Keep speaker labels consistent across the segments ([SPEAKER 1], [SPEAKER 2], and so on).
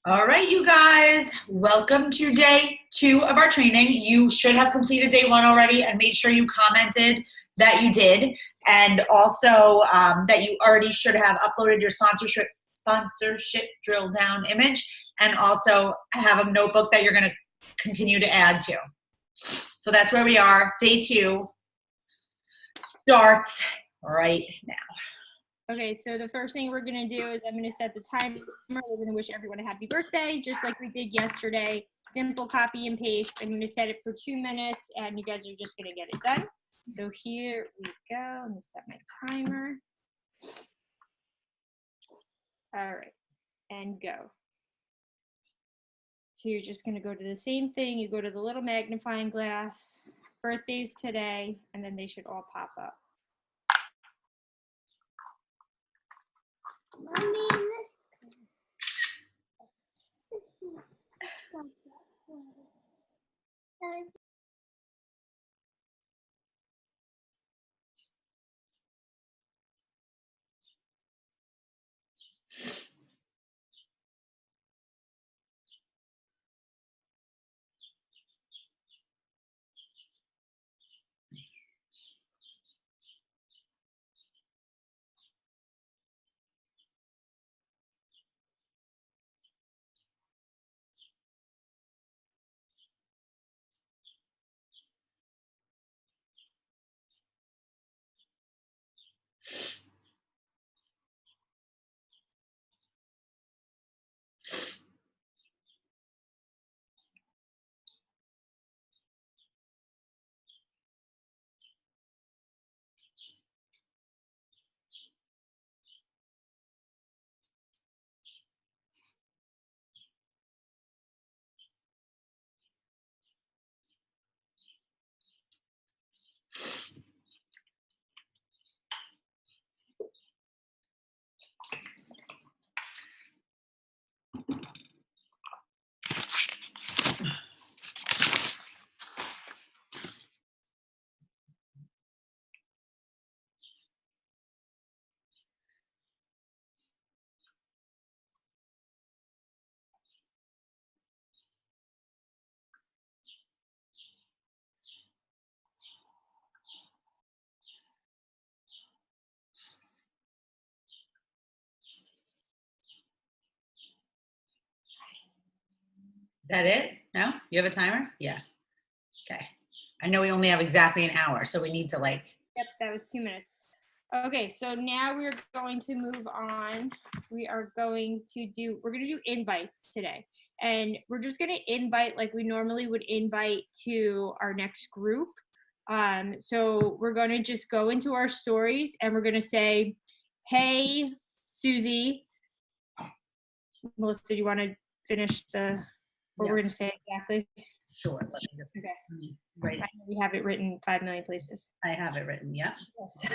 [SPEAKER 1] All right, you guys, welcome to day 2 of our training. You should have completed day 1 already and made sure you commented that you did, and also that you already should have uploaded your sponsorship drill down image, and also have a notebook that you're going to continue to add to. So that's where we are. Day 2 starts right now.
[SPEAKER 2] Okay, so the first thing we're gonna do is I'm gonna set the timer. We're gonna wish everyone a happy birthday, just like we did yesterday. Simple copy and paste. I'm gonna set it for 2 minutes and you guys are just gonna get it done. So here we go. Let me set my timer. All right, and go. So you're just gonna go to the same thing. You go to the little magnifying glass, birthdays today, and then they should all pop up.
[SPEAKER 3] Mommy,
[SPEAKER 1] Is that it? No? You have a timer? Yeah. Okay. I know we only have exactly an hour, so we need to
[SPEAKER 2] Yep, that was 2 minutes. Okay, so now we're going to move on. We're going to do invites today. And we're just gonna invite like we normally would invite to our next group. So we're gonna just go into our stories and we're gonna say, hey, Susie. Melissa, do you wanna finish what we're gonna say exactly?
[SPEAKER 1] Sure. Let me just write it.
[SPEAKER 2] I know we have it written 5 million places.
[SPEAKER 1] I have it written, yeah.
[SPEAKER 2] Yes.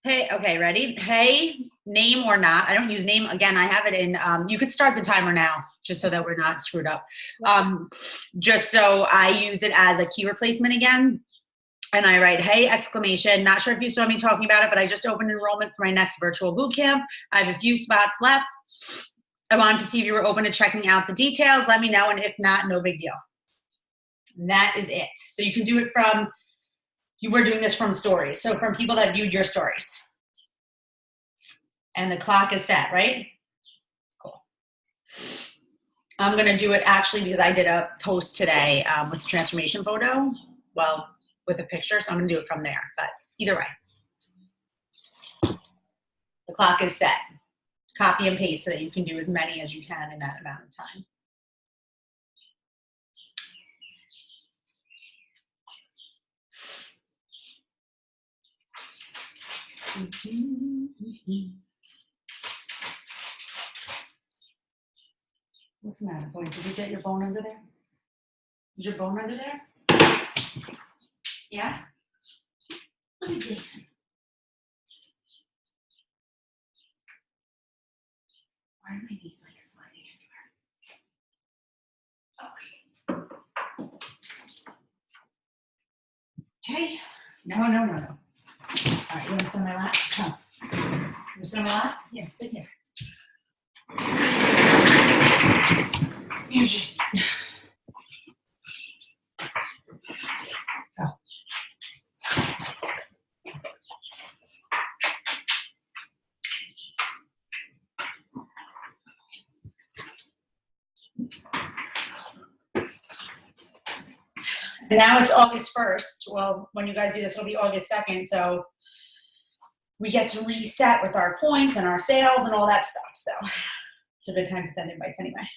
[SPEAKER 1] Hey, okay, ready? Hey, name or not. I don't use name. Again, I have it in, you could start the timer now, just so that we're not screwed up. Just so I use it as a key replacement again. And I write, hey, exclamation. Not sure if you saw me talking about it, but I just opened enrollment for my next virtual boot camp. I have a few spots left. I wanted to see if you were open to checking out the details. Let me know, and if not, no big deal. And that is it. So you can do it from, you were doing this from stories. So from people that viewed your stories. And the clock is set, right? Cool. I'm going to do it actually because I did a post today with a transformation photo. Well, with a picture. So I'm going to do it from there. But either way. The clock is set. Copy and paste so that you can do as many as you can in that amount of time. What's the matter, boy? Did you get your bone under there? Is your bone under there? Yeah? Let me see. Why are my knees like sliding everywhere? Okay. Okay. No. All right, you want to sit on my lap? Come. You want to sit on my lap? Here, sit here. And now it's August 1st. Well, when you guys do this, it'll be August 2nd. So we get to reset with our points and our sales and all that stuff. So it's a good time to send invites anyway.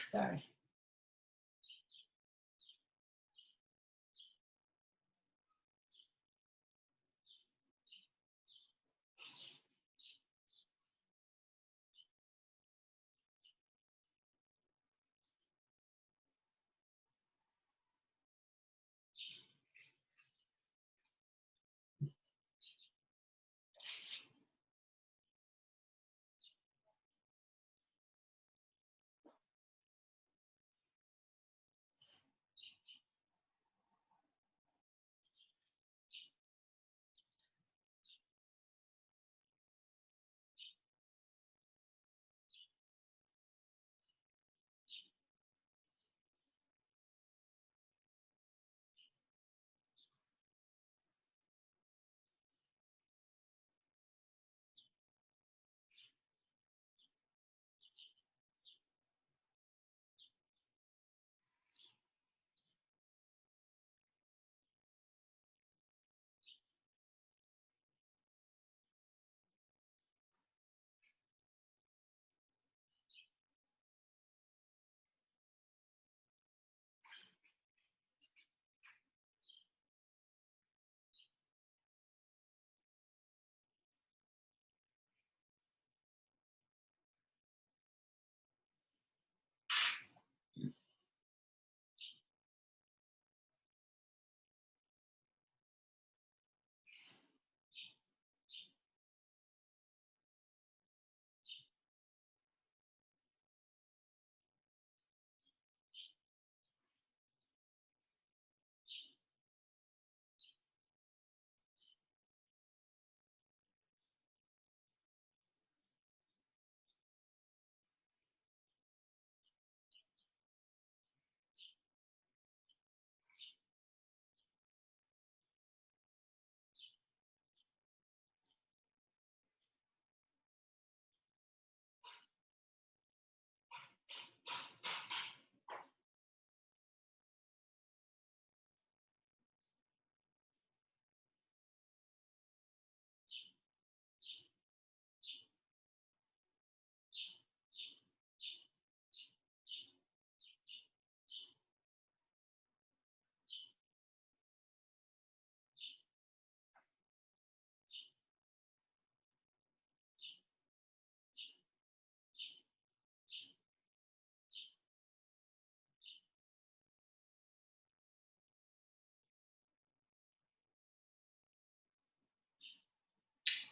[SPEAKER 1] Sorry.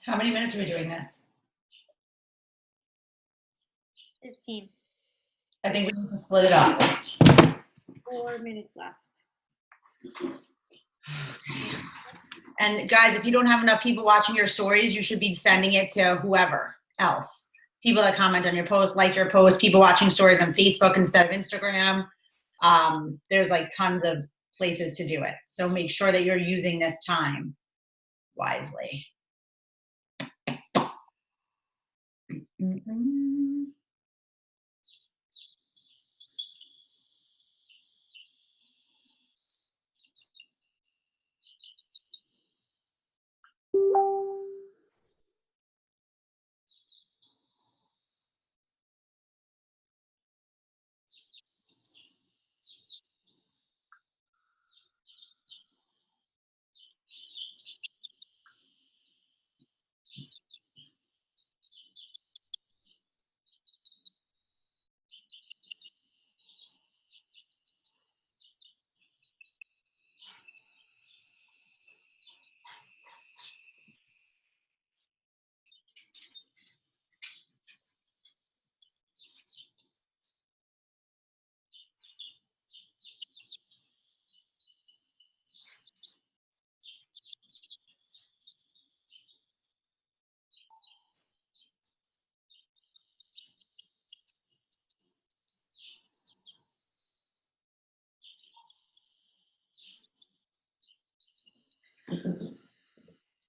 [SPEAKER 1] How many minutes are we doing this?
[SPEAKER 2] 15.
[SPEAKER 1] I think we need to split it up.
[SPEAKER 2] 4 minutes left.
[SPEAKER 1] And guys, if you don't have enough people watching your stories, you should be sending it to whoever else. People that comment on your post, like your post, people watching stories on Facebook instead of Instagram. There's like tons of places to do it. So make sure that you're using this time wisely. Mm-mm.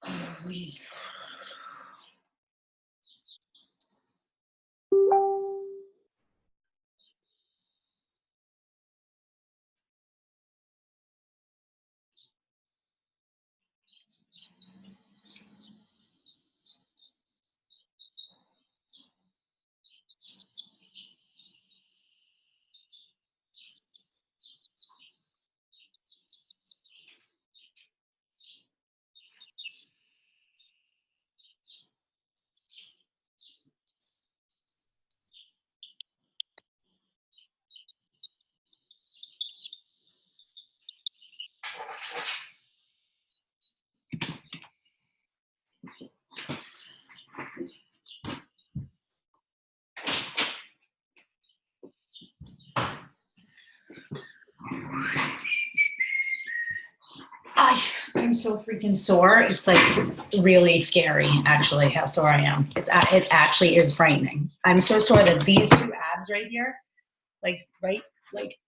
[SPEAKER 1] Oh, please. I'm so freaking sore. It's like really scary, actually, how sore I am. It actually is frightening. I'm so sore that these two abs right here, like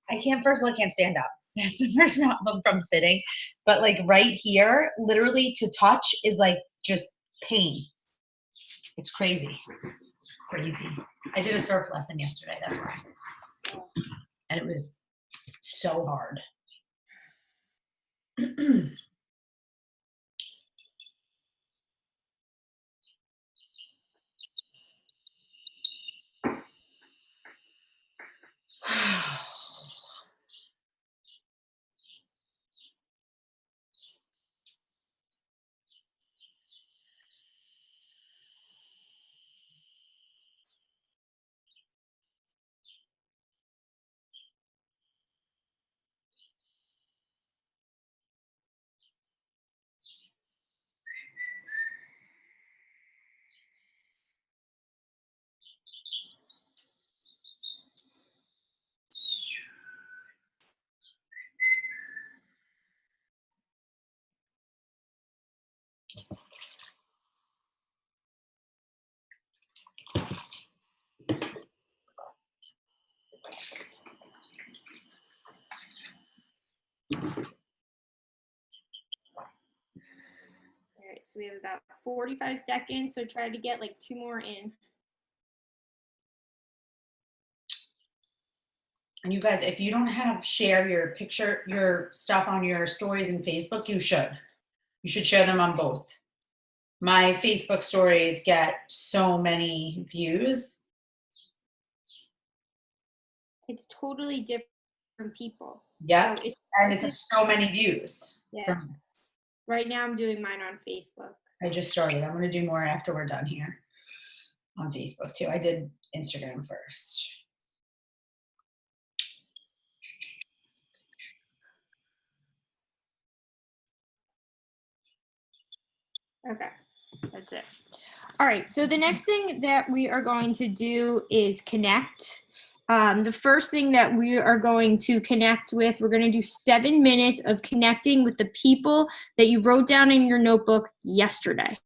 [SPEAKER 1] I can't. First of all, I can't stand up. That's the first problem from sitting. But like right here, literally to touch is like just pain. It's crazy, crazy. I did a surf lesson yesterday. That's why, and it was so hard.
[SPEAKER 2] All right, so we have about 45 seconds, so try to get like 2 more in.
[SPEAKER 1] And you guys, if you don't have share your stuff on your stories in Facebook, you should. You should share them on both. My Facebook stories get so many views.
[SPEAKER 2] It's totally different from people.
[SPEAKER 1] Yep.
[SPEAKER 2] So
[SPEAKER 1] And it's so many views.
[SPEAKER 2] yeah. Right now I'm doing mine on Facebook.
[SPEAKER 1] I just started. I'm going to do more after we're done here on Facebook too. I did Instagram first.
[SPEAKER 2] Okay, that's it. All right, so the next thing that we are going to do is connect. The first thing that we are going to connect with, we're going to do 7 minutes of connecting with the people that you wrote down in your notebook yesterday.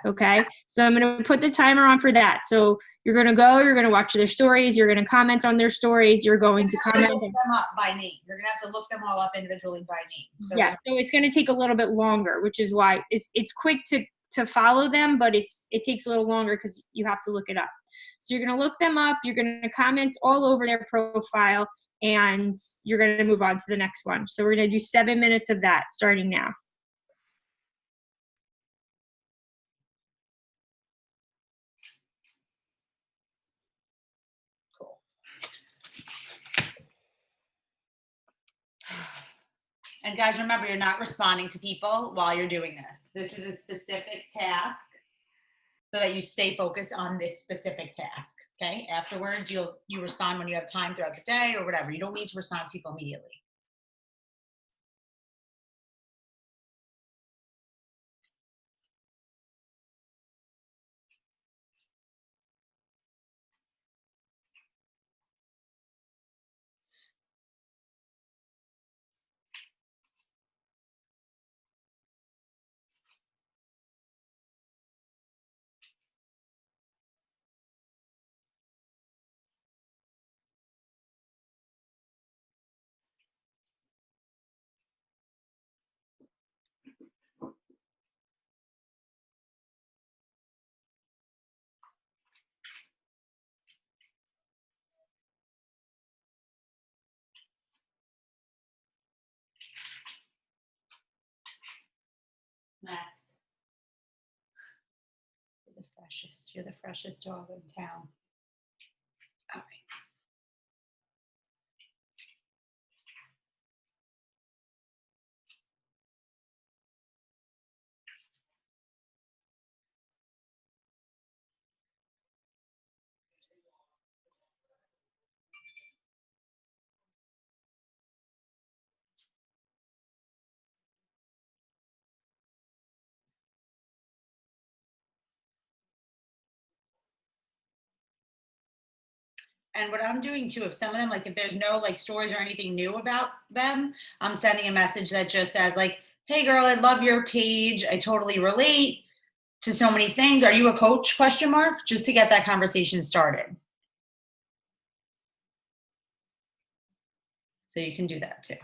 [SPEAKER 2] Okay, so I'm going to put the timer on for that. So you're going to go, you're going to watch their stories, you're going to comment on their stories, you're going to comment.
[SPEAKER 1] Look them up by name. You're going to have to look them all up individually by name. So
[SPEAKER 2] yeah, so it's going to take a little bit longer, which is why it's quick to follow them, but it takes a little longer because you have to look it up. So you're going to look them up, you're going to comment all over their profile, and you're going to move on to the next one. So we're going to do 7 minutes of that starting now.
[SPEAKER 1] cool. And guys, remember, you're not responding to people while you're doing this. This is a specific task so that you stay focused on this specific task. Okay. Afterwards, you respond when you have time throughout the day or whatever. You don't need to respond to people immediately. Max, you're the freshest. You're the freshest dog in town. All right. And what I'm doing too, if some of them, like if there's no like stories or anything new about them, I'm sending a message that just says like, hey girl, I love your page. I totally relate to so many things. Are you a coach? Question mark, just to get that conversation started. So you can do that too.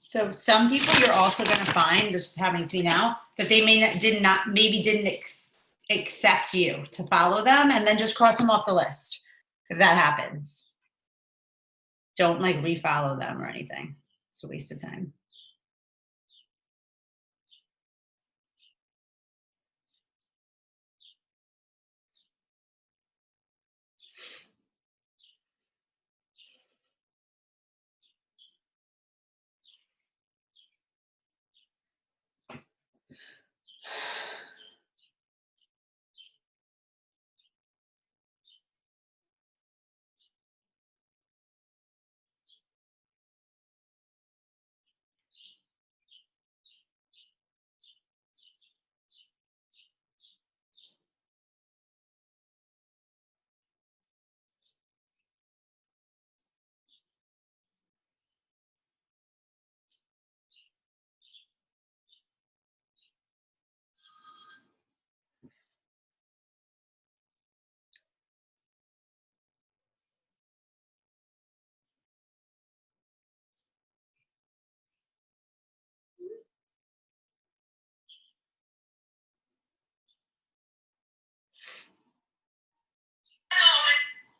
[SPEAKER 1] So some people you're also going to find, this is happening to me now, that they maybe didn't accept you to follow them, and then just cross them off the list. If that happens, don't like refollow them or anything. It's a waste of time.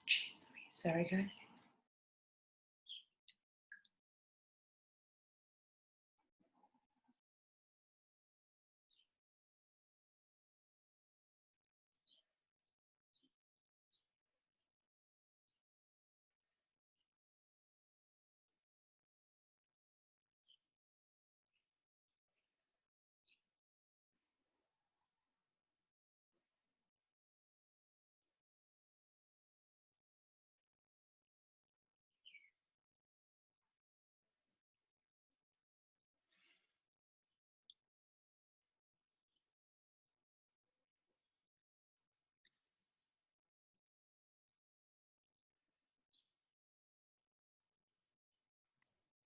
[SPEAKER 1] Jeez, sorry guys.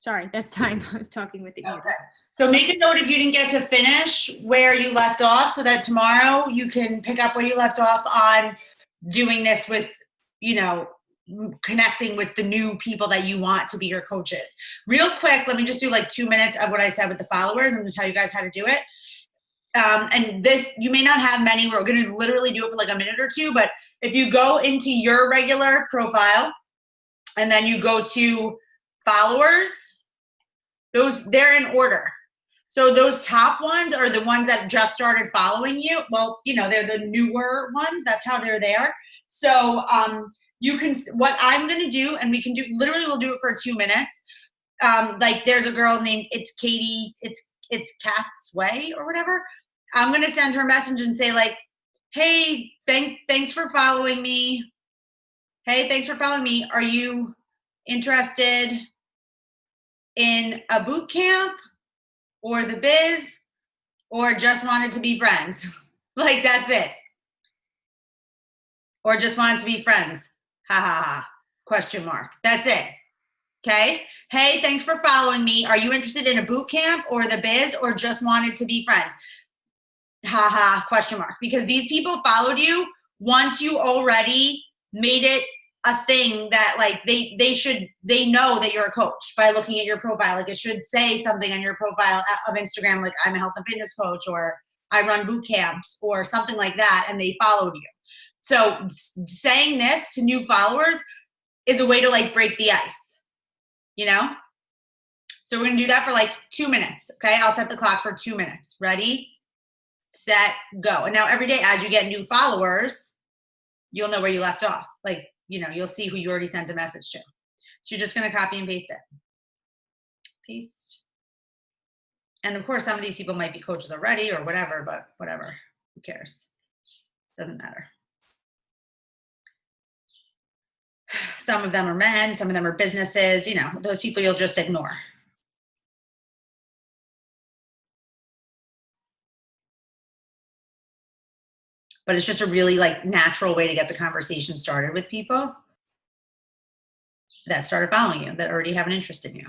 [SPEAKER 2] Sorry, that's time. I was talking with the muted.
[SPEAKER 1] Okay. So make a note if you didn't get to finish where you left off so that tomorrow you can pick up where you left off on doing this with, you know, connecting with the new people that you want to be your coaches. Real quick, let me just do like 2 minutes of what I said with the followers. I'm going to tell you guys how to do it. And this, you may not have many. We're going to literally do it for like a minute or two. But if you go into your regular profile and then you go to followers, they're in order. So those top ones are the ones that just started following you. Well, you know, they're the newer ones. That's how they're there. So you can, what I'm going to do, and we can do, literally we'll do it for 2 minutes. Like there's a girl named, it's Katie, it's Cat's Way or whatever. I'm going to send her a message and say like, hey, thanks for following me. Hey, thanks for following me. Are you interested in a boot camp or the biz or just wanted to be friends? Like that's it. Or just wanted to be friends. Ha ha ha. Question mark. That's it. Okay. Hey, thanks for following me. Are you interested in a boot camp or the biz or just wanted to be friends? Ha ha. Question mark. Because these people followed you once you already made it a thing that like they know that you're a coach by looking at your profile. Like it should say something on your profile of Instagram, like I'm a health and fitness coach or I run boot camps or something like that. And they followed you. So saying this to new followers is a way to like break the ice, you know? So we're going to do that for like 2 minutes. Okay. I'll set the clock for 2 minutes. Ready, set, go. And now every day as you get new followers, you'll know where you left off. Like, you know, you'll see who you already sent a message to. So you're just going to copy and paste it. Paste. And of course, some of these people might be coaches already or whatever, but whatever, who cares? Doesn't matter. Some of them are men, some of them are businesses, you know, those people you'll just ignore. But it's just a really like natural way to get the conversation started with people that started following you, that already have an interest in you.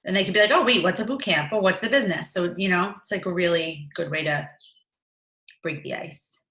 [SPEAKER 1] And they could be like, oh, wait, what's a boot camp? Or what's the business? So, you know, it's like a really good way to break the ice.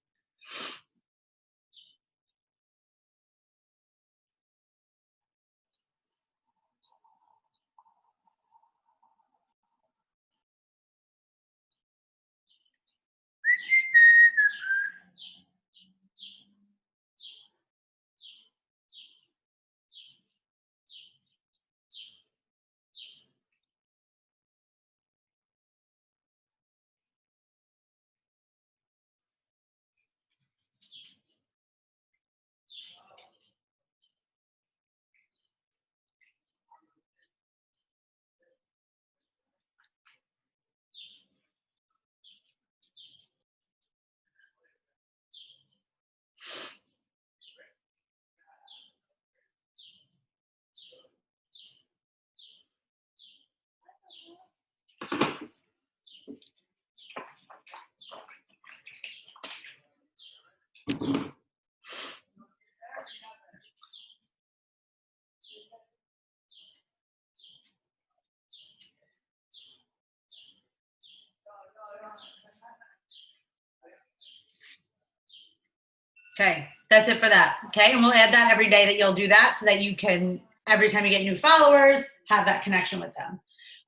[SPEAKER 1] Okay, that's it for that. Okay, and we'll add that every day that you'll do that so that you can, every time you get new followers, have that connection with them.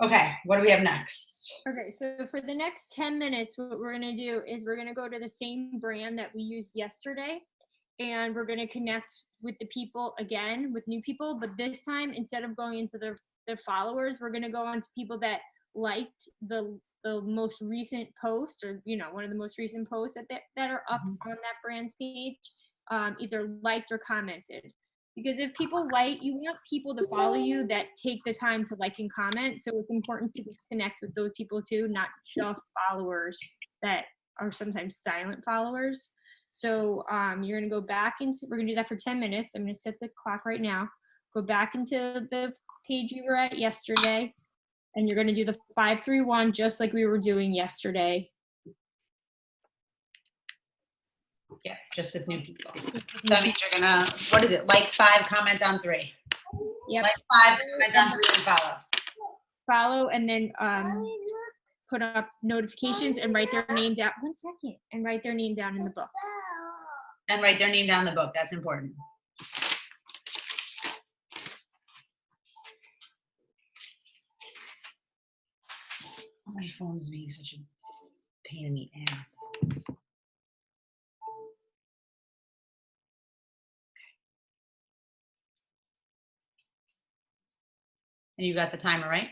[SPEAKER 1] Okay, what do we have next?
[SPEAKER 2] Okay, so for the next 10 minutes, what we're going to do is we're going to go to the same brand that we used yesterday, and we're going to connect with the people again, with new people, but this time, instead of going into their followers, we're going to go on to people that liked the most recent post, or, you know, one of the most recent posts that are up on that brand's page, either liked or commented. Because if people like, you want people to follow you that take the time to like and comment. So it's important to connect with those people too, not just followers that are sometimes silent followers. So you're going to go back into, we're going to do that for 10 minutes. I'm going to set the clock right now. Go back into the page you were at yesterday, and you're going to do the 5-3-1 just like we were doing yesterday.
[SPEAKER 1] Yeah, just with new people. So that means you're gonna, what is it, like 5, comment on 3.
[SPEAKER 2] Yep.
[SPEAKER 1] Like 5, comment on 3, and follow.
[SPEAKER 2] follow and then put up notifications and write their name down. 1 second. And write their name down in the book.
[SPEAKER 1] And write their name down in the book. That's important. Oh, my phone's being such a pain in the ass. And you got the timer, right?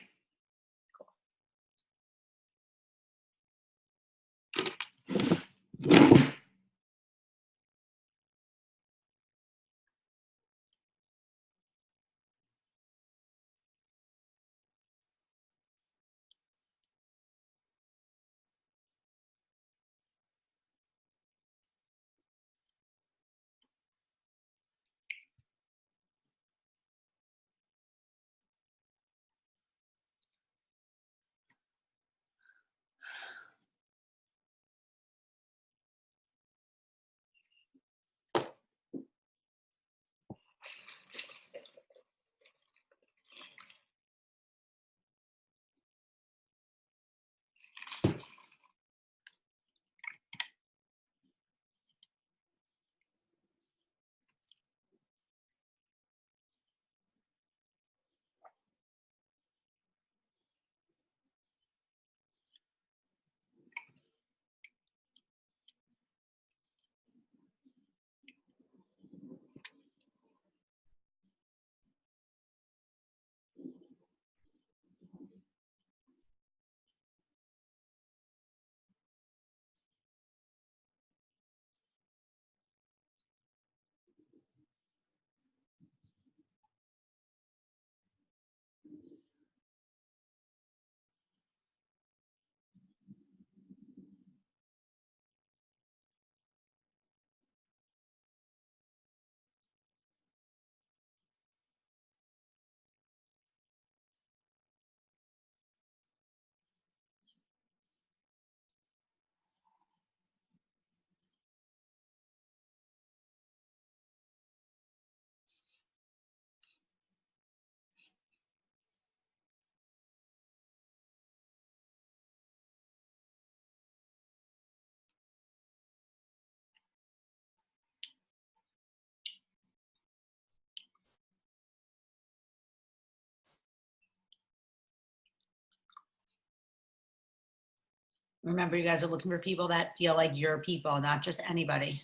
[SPEAKER 1] Remember, you guys are looking for people that feel like your people, not just anybody.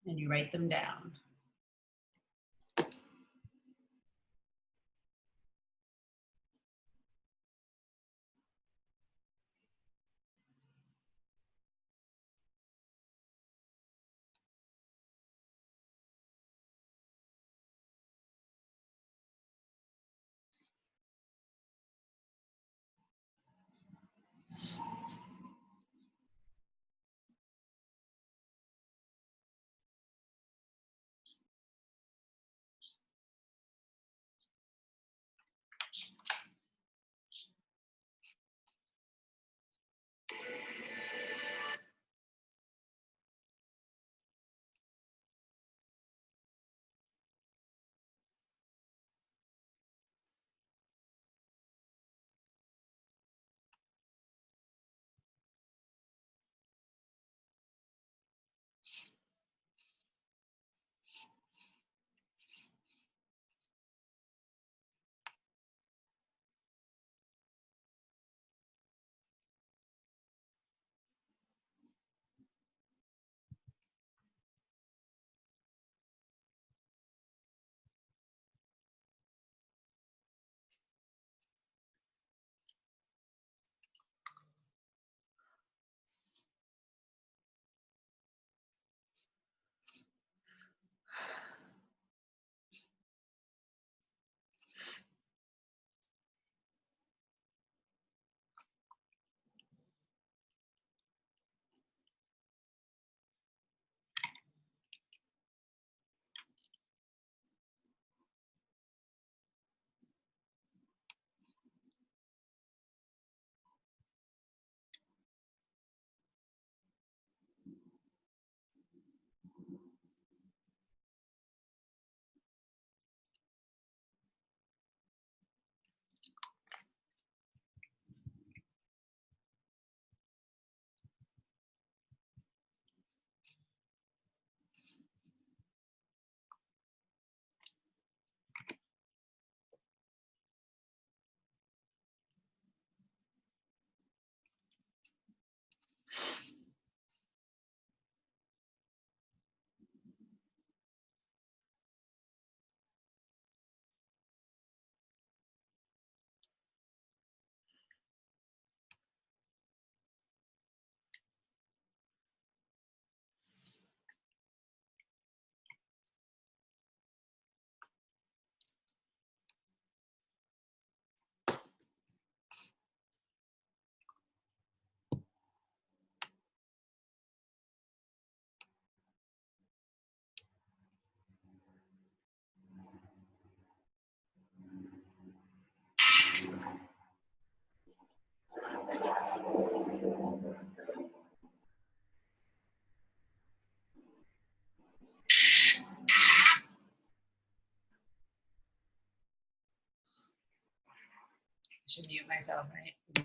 [SPEAKER 1] And you write them down. should mute myself, right?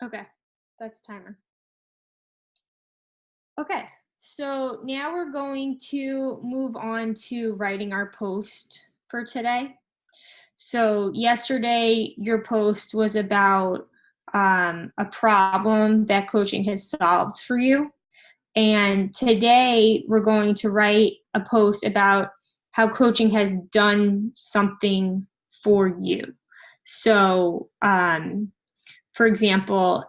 [SPEAKER 2] Okay, that's timer. Okay, so now we're going to move on to writing our post for today. So yesterday, your post was about a problem that coaching has solved for you. And today, we're going to write a post about how coaching has done something for you. So, for example,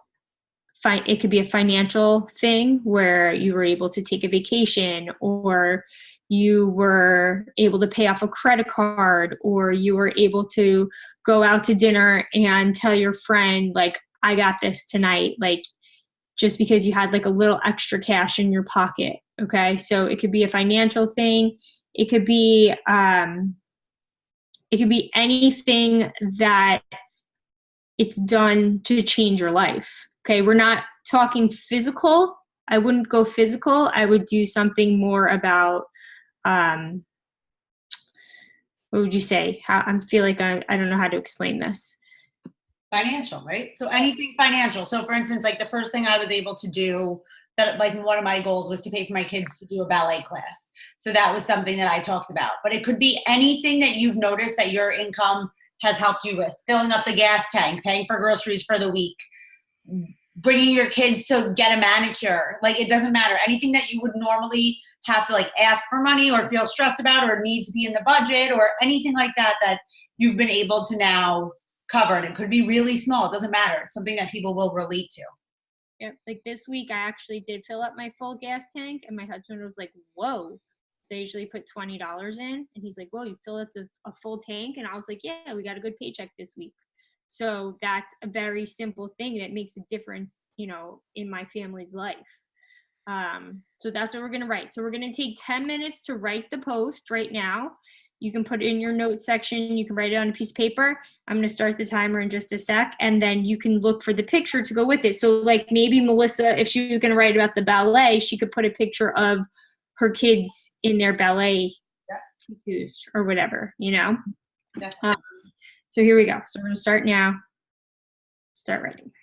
[SPEAKER 2] it could be a financial thing where you were able to take a vacation, or you were able to pay off a credit card, or you were able to go out to dinner and tell your friend, like, I got this tonight, like, just because you had like a little extra cash in your pocket. Okay, so it could be a financial thing. It could be anything that it's done to change your life. Okay, we're not talking physical. I wouldn't go physical. I would do something more about, what would you say? How I feel like I don't know how to explain this.
[SPEAKER 1] Financial, right? So anything financial. So for instance, like the first thing I was able to do, that like one of my goals was to pay for my kids to do a ballet class. So that was something that I talked about. But it could be anything that you've noticed that your income has helped you with: filling up the gas tank, paying for groceries for the week, bringing your kids to get a manicure. Like, it doesn't matter. Anything that you would normally have to like ask for money or feel stressed about or need to be in the budget or anything like that that you've been able to now cover. And it could be really small. It doesn't matter. It's something that people will relate to.
[SPEAKER 2] Yeah, like this week I actually did fill up my full gas tank, and my husband was like, "Whoa!" So I usually put $20 in, and he's like, "Whoa, you fill up a full tank?" And I was like, "Yeah, we got a good paycheck this week." So that's a very simple thing that makes a difference, in my family's life. So that's what we're gonna write. So we're gonna take 10 minutes to write the post right now. You can put it in your notes section. You can write it on a piece of paper. I'm going to start the timer in just a sec, and then you can look for the picture to go with it. So like maybe Melissa, if she was going to write about the ballet, she could put a picture of her kids in their ballet tutus or whatever, So here we go. So we're going to start now. Start writing.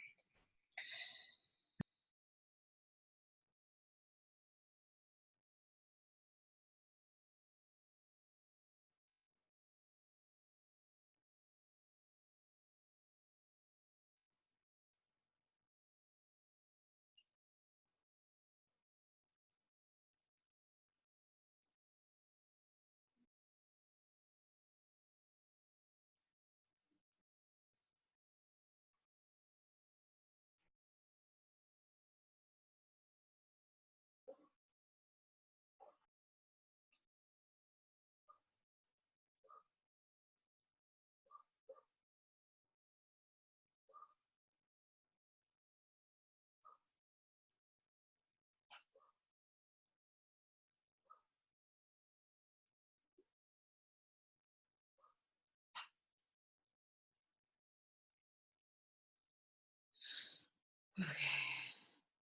[SPEAKER 1] Okay.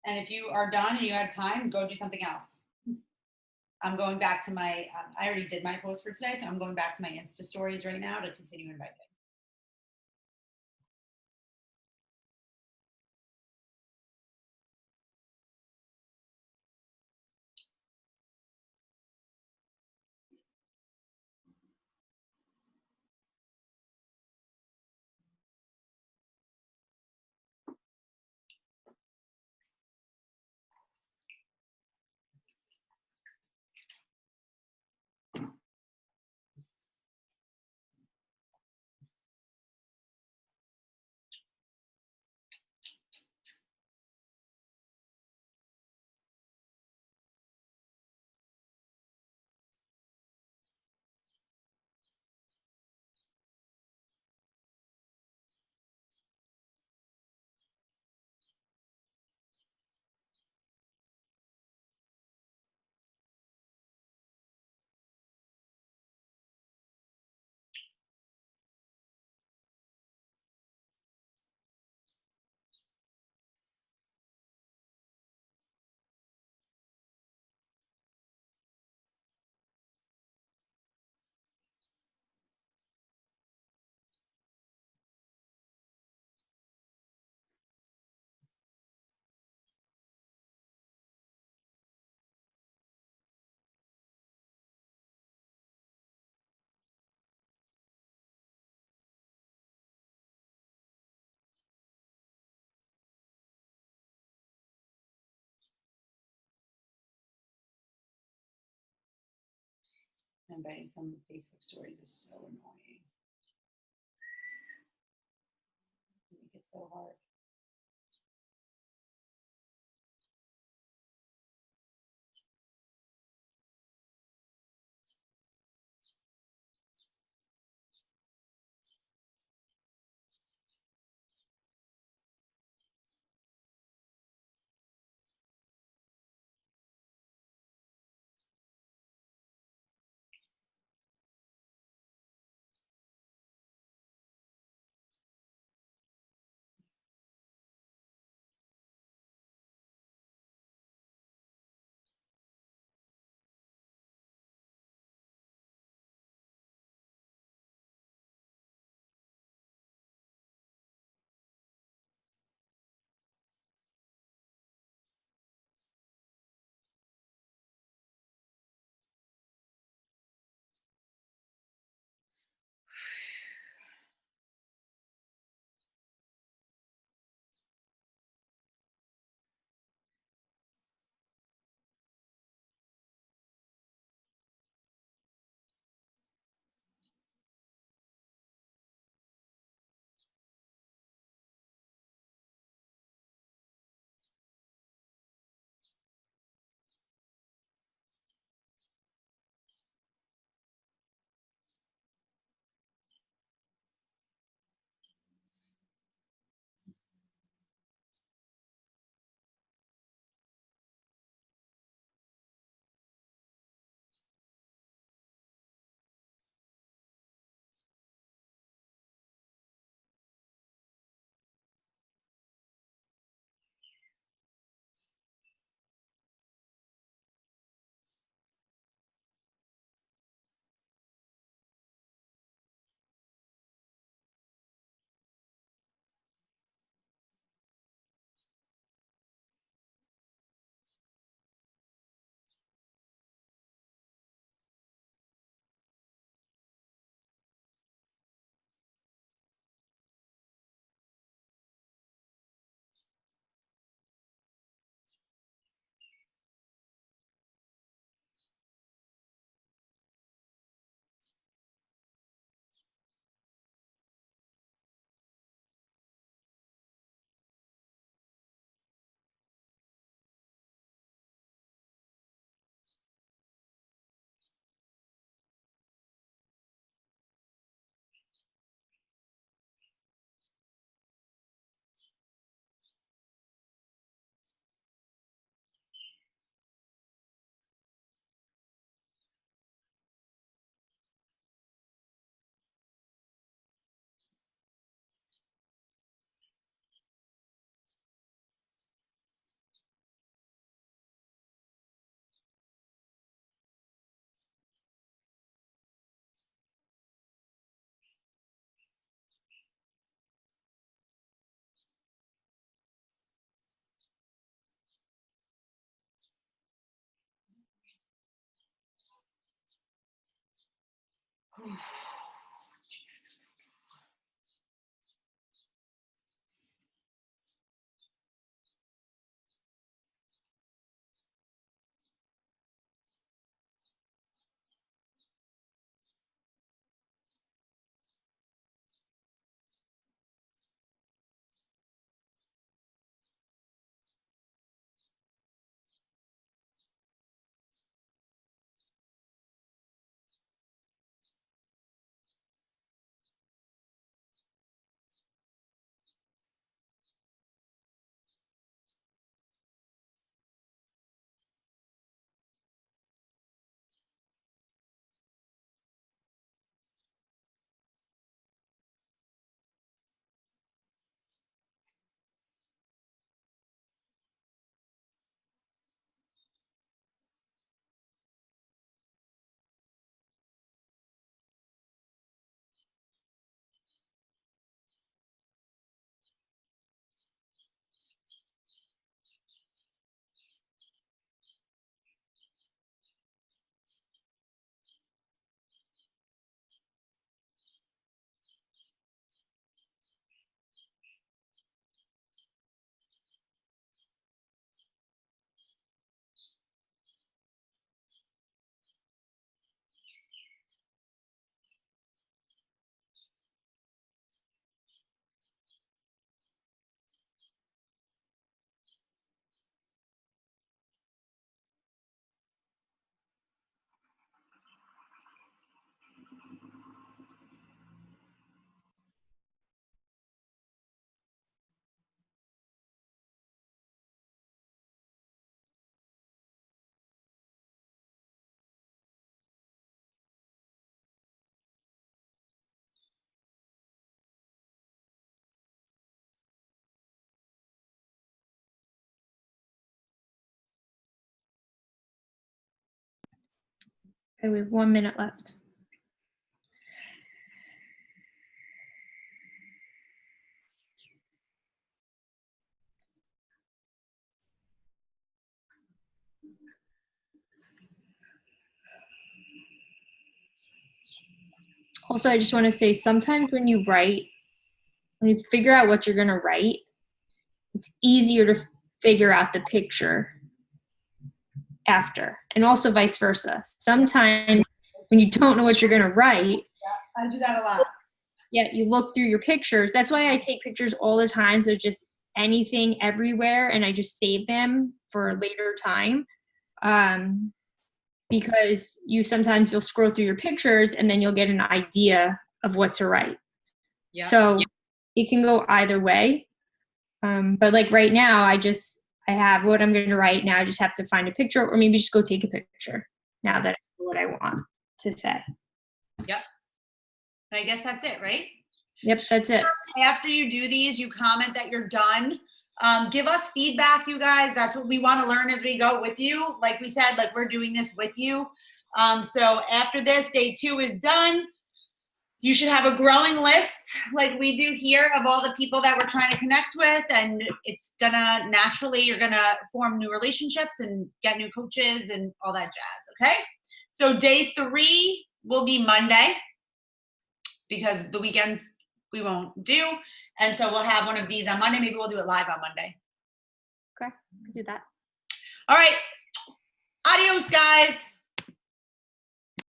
[SPEAKER 1] And if you are done and you had time, go do something else. I'm going back to my, I already did my post for today, so I'm going back to my Insta stories right now to continue inviting. Inviting from Facebook stories is so annoying. They make it so hard.
[SPEAKER 2] Okay, we have 1 minute left. Also, I just want to say sometimes when you write, when you figure out what you're going to write, it's easier to figure out the picture after, and also vice versa. Sometimes when you don't know what you're going to write,
[SPEAKER 1] I do that a lot.
[SPEAKER 2] yeah, you look through your pictures. That's why I take pictures all the time. So just anything everywhere, and I just save them for a later time. Because sometimes you'll scroll through your pictures and then you'll get an idea of what to write. Yep. So it can go either way. But like right now, I have what I'm going to write. Now I just have to find a picture, or maybe just go take a picture now that I know what I want to say.
[SPEAKER 1] Yep. I guess that's it, right?
[SPEAKER 2] Yep, that's it.
[SPEAKER 1] After you do these, you comment that you're done. Give us feedback, you guys. That's what we want to learn as we go with you. Like we said, like we're doing this with you. So after this, day 2 is done. You should have a growing list like we do here of all the people that we're trying to connect with. And it's gonna naturally, you're gonna form new relationships and get new coaches and all that jazz, okay? So day 3 will be Monday because the weekends we won't do. And so we'll have one of these on Monday. Maybe we'll do it live on Monday.
[SPEAKER 2] Okay, we can do that.
[SPEAKER 1] All right. Adios, guys.